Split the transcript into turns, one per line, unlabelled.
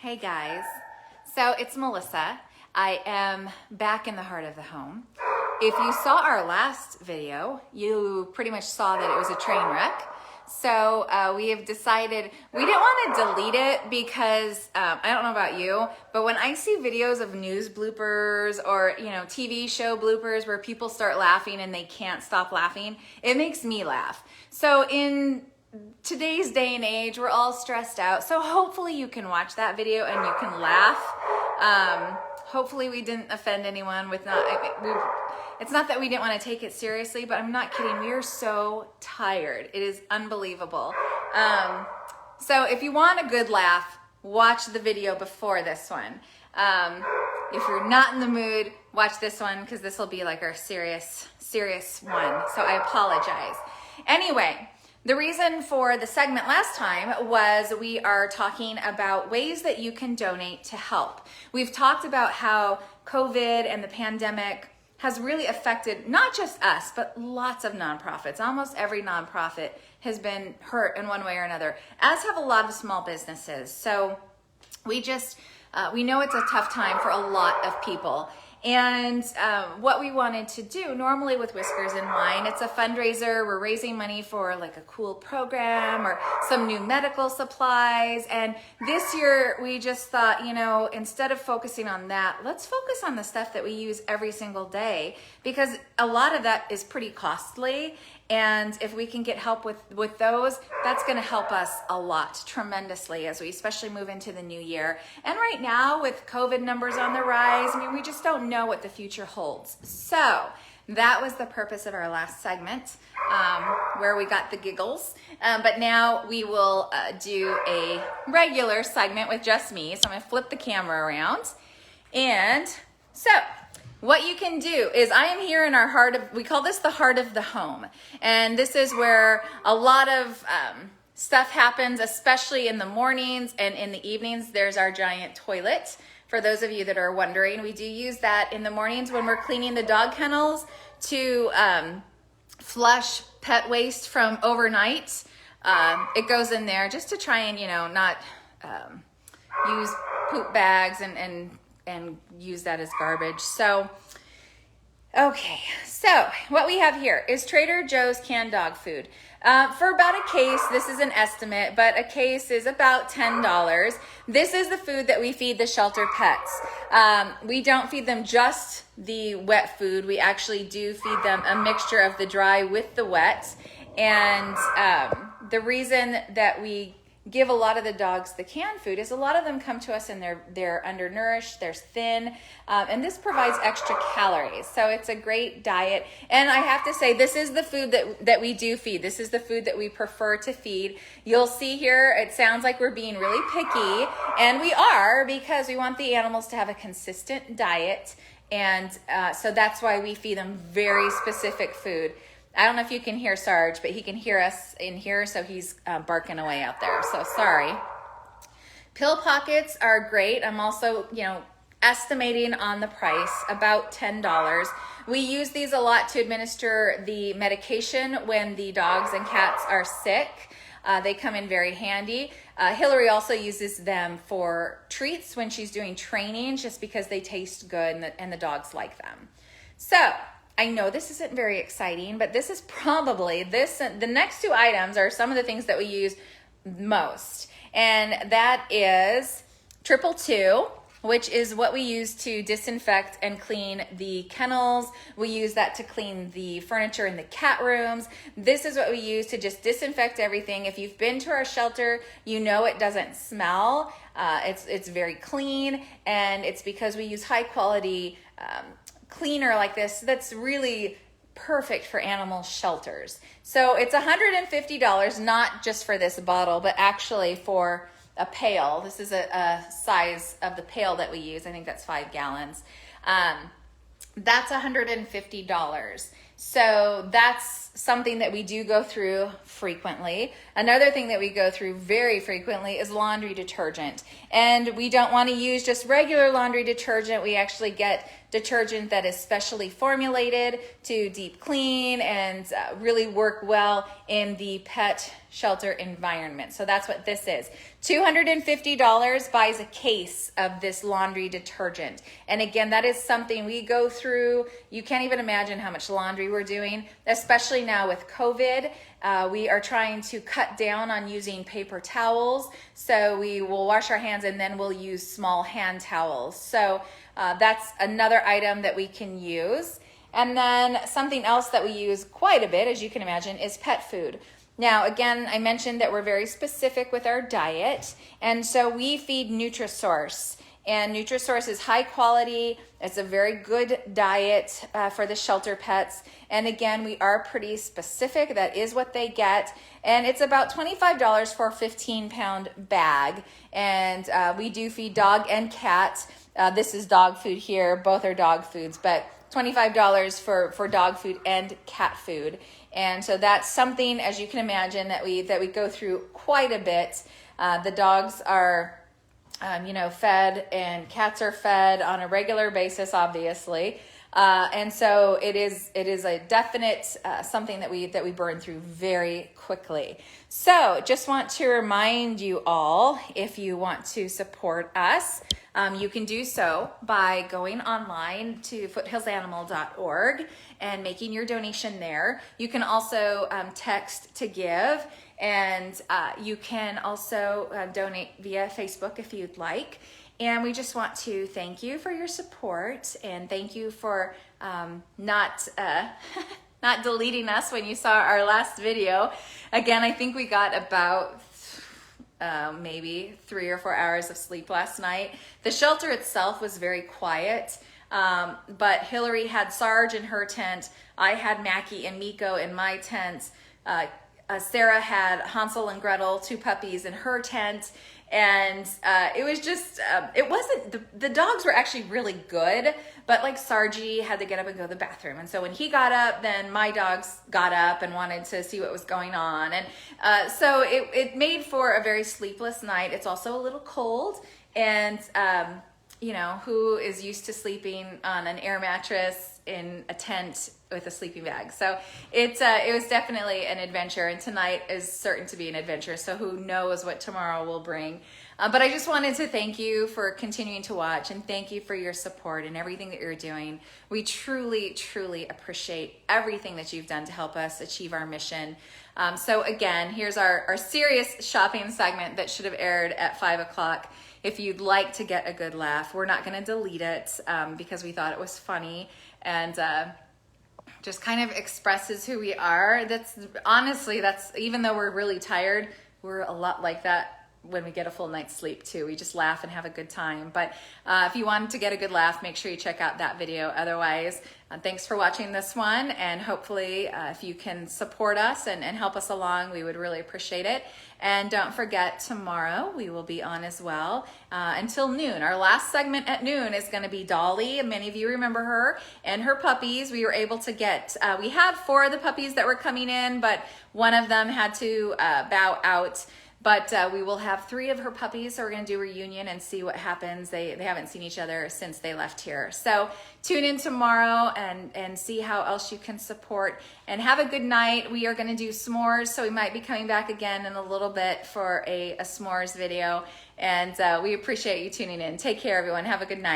Hey guys, so it's Melissa. I am back in the heart of the home. If you saw our last video, you pretty much saw that it was a train wreck. So we have decided we didn't want to delete it because I don't know about you, but when I see videos of news bloopers or TV show bloopers where people start laughing and they can't stop laughing, it makes me laugh. So in today's day and age, we're all stressed out. So hopefully you can watch that video and you can laugh. Hopefully we didn't offend anyone with it's not that we didn't want to take it seriously, but I'm not kidding. We are so tired. It is unbelievable. So if you want a good laugh, watch the video before this one. If you're not in the mood, watch this one because this will be like our serious one. So I apologize. Anyway, the reason for the segment last time was we are talking about ways that you can donate to help. We've talked about how COVID and the pandemic has really affected not just us, but lots of nonprofits. Almost every nonprofit has been hurt in one way or another, as have a lot of small businesses. So we know it's a tough time for a lot of people. And what we wanted to do, normally with Whiskers and Wine, it's a fundraiser. We're raising money for like a cool program or some new medical supplies. And this year we just thought, instead of focusing on that, let's focus on the stuff that we use every single day, because a lot of that is pretty costly. And if we can get help with those, that's going to help us a lot, tremendously, as we especially move into the new year. And right now, with COVID numbers on the rise, we just don't know what the future holds. So that was the purpose of our last segment, where we got the giggles. But now we will do a regular segment with just me. So I'm going to flip the camera around. And so what you can do is, I am here in our we call this the heart of the home. And this is where a lot of stuff happens, especially in the mornings and in the evenings. There's our giant toilet. For those of you that are wondering, we do use that in the mornings when we're cleaning the dog kennels to flush pet waste from overnight. It goes in there just to try and, not use poop bags and use that as garbage. So, okay. So what we have here is Trader Joe's canned dog food. For about a case, this is an estimate, but a case is about $10. This is the food that we feed the shelter pets. We don't feed them just the wet food. We actually do feed them a mixture of the dry with the wet. And the reason that we give a lot of the dogs the canned food is a lot of them come to us and they're undernourished, they're thin, and this provides extra calories. So it's a great diet. And I have to say, this is the food that we do feed. This is the food that we prefer to feed. You'll see here, it sounds like we're being really picky, and we are, because we want the animals to have a consistent diet. And so that's why we feed them very specific food. I don't know if you can hear Sarge, but he can hear us in here, so he's barking away out there. So sorry. Pill pockets are great. I'm also, estimating on the price, about $10. We use these a lot to administer the medication when the dogs and cats are sick. They come in very handy. Hillary also uses them for treats when she's doing training, just because they taste good and the dogs like them. So I know this isn't very exciting, but this is probably the next two items are some of the things that we use most. And that is 222, which is what we use to disinfect and clean the kennels. We use that to clean the furniture in the cat rooms. This is what we use to just disinfect everything. If you've been to our shelter, you know it doesn't smell. It's very clean, and it's because we use high quality cleaner like this that's really perfect for animal shelters. So it's $150, not just for this bottle, but actually for a pail. This is a size of the pail that we use. I think that's 5 gallons. That's $150. So that's something that we do go through frequently. Another thing that we go through very frequently is laundry detergent. And we don't want to use just regular laundry detergent. We actually get detergent that is specially formulated to deep clean and really work well in the pet shelter environment. So that's what this is. $250 buys a case of this laundry detergent. And again, that is something we go through. You can't even imagine how much laundry we're doing, especially now with COVID. We are trying to cut down on using paper towels. So we will wash our hands and then we'll use small hand towels. So that's another item that we can use. And then something else that we use quite a bit, as you can imagine, is pet food. Now, again, I mentioned that we're very specific with our diet, and so we feed Nutrisource. And Nutrisource is high quality. It's a very good diet for the shelter pets. And again, we are pretty specific. That is what they get. And it's about $25 for a 15-pound bag. And we do feed dog and cat. This is dog food here. Both are dog foods, but $25 for dog food and cat food. And so that's something, as you can imagine, that we go through quite a bit. The dogs are fed, and cats are fed on a regular basis, obviously. And so it is a definite something that we burn through very quickly. So just want to remind you all, if you want to support us, you can do so by going online to foothillsanimal.org and making your donation there. You can also text to give, and you can also donate via Facebook if you'd like. And we just want to thank you for your support, and thank you for not deleting us when you saw our last video. Again, I think we got about maybe 3 or 4 hours of sleep last night. The shelter itself was very quiet, but Hillary had Sarge in her tent. I had Mackie and Miko in my tent. Sarah had Hansel and Gretel, 2 puppies, in her tent. And it was just, it wasn't, the dogs were actually really good, but like Sargie had to get up and go to the bathroom. And so when he got up, then my dogs got up and wanted to see what was going on. And so it made for a very sleepless night. It's also a little cold, and who is used to sleeping on an air mattress in a tent with a sleeping bag? So it was definitely an adventure, and tonight is certain to be an adventure. So who knows what tomorrow will bring. But I just wanted to thank you for continuing to watch, and thank you for your support and everything that you're doing. We truly, truly appreciate everything that you've done to help us achieve our mission. So again, here's our serious shopping segment that should have aired at 5 o'clock. If you'd like to get a good laugh, we're not going to delete it because we thought it was funny, and just kind of expresses who we are. That's even though we're really tired, we're a lot like that when we get a full night's sleep too. We just laugh and have a good time. But if you wanted to get a good laugh, make sure you check out that video. Otherwise, thanks for watching this one, and hopefully if you can support us and help us along, we would really appreciate it. And don't forget, tomorrow we will be on as well until noon. Our last segment at noon is going to be Dolly. Many of you remember her and her puppies. We were able to get, we had 4 of the puppies that were coming in, but one of them had to bow out. But we will have 3 of her puppies, so we're going to do a reunion and see what happens. They haven't seen each other since they left here. So tune in tomorrow and see how else you can support. And have a good night. We are going to do s'mores, so we might be coming back again in a little bit for a s'mores video. And we appreciate you tuning in. Take care, everyone. Have a good night.